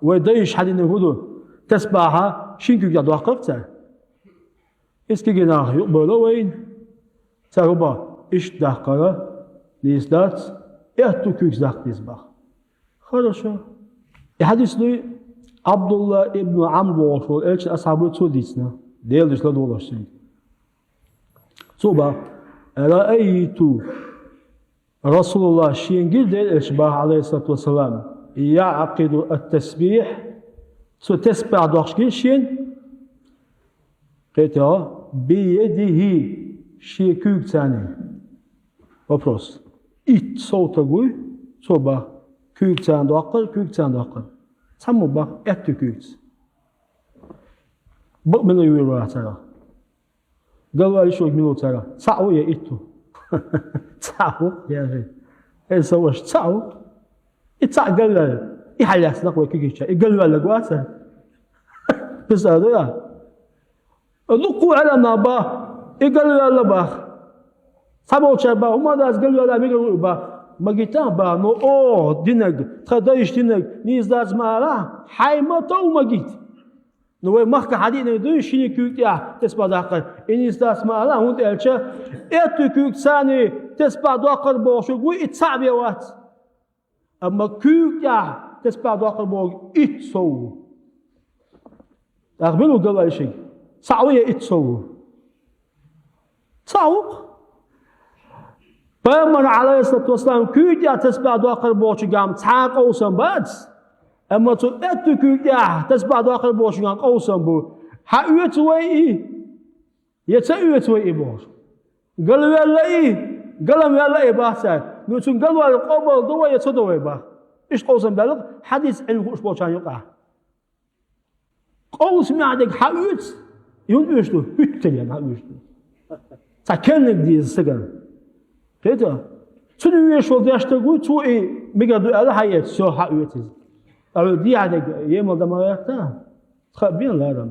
ودايش حد نقوله تسبحها شينكو يدوا قبته اسكي جناح يقبله وين تربى إيش دقة ليزدات إهتوكيك زاق تسبح хорошо الحديث لي عبد الله ابن عمرو وفول إيش أصحابه توديسنا ديل إيش لا دولار صوبا رأيت رسول الله شين جد الإشباه عليه الصلاة والسلام يعقد التسبيح سو تسبح دوخشكي شين قلت بيده شي كوك تاني вопрос ит соутагуй соба كوك تان دوقل سمو با ات كوك بق من يورا ترى قالوا لي شو منو ترى صعو يا إتو صعو يا أخي إيه سويش صعو إتصع قال له يحلس نقوى كيكيشة يقال له قواسة بس هذا يا نقوا على نابا يقال له با سبعة شباب وما داس قال له ميقول با ما جيتان با نو أو دينك تخديش دينك نيز داس مالا حي ما تو ما جيت نو مخك حديد ندوي شيني كوك يا تسبع دقر إنيس داس مالا هون تلشة إتو كوك ثاني تسبع دقر بوشو قوي إتصعب يا وات أما كوك يا تسبع دقر بوش إتصو أقبلوا قبل شيء صعوية إتصو صعو بمن عليه الصلاة والسلام كوك يا تسبع دقر بوش قام تعاق أوسن بس أما تو أتوكل يا تسبع داخل بوش عن قوسم بو حقيت ويء يتأويت ويء بوش قالوا يا لئي قالوا يا لئي باسا نوتون قالوا القبر دوا يتدوا با إيش قوسم بالغ حديث علم إيش بوش عن يقع قوس ما عندك حقيت يقول إيش له بيتلي ما إيش له تكلم دي السجن كده شنو يشوف ده أشتغل توي ميقدر على حياة سو حقيت أو دي عادة يوم ده ما يحتاج خبين لا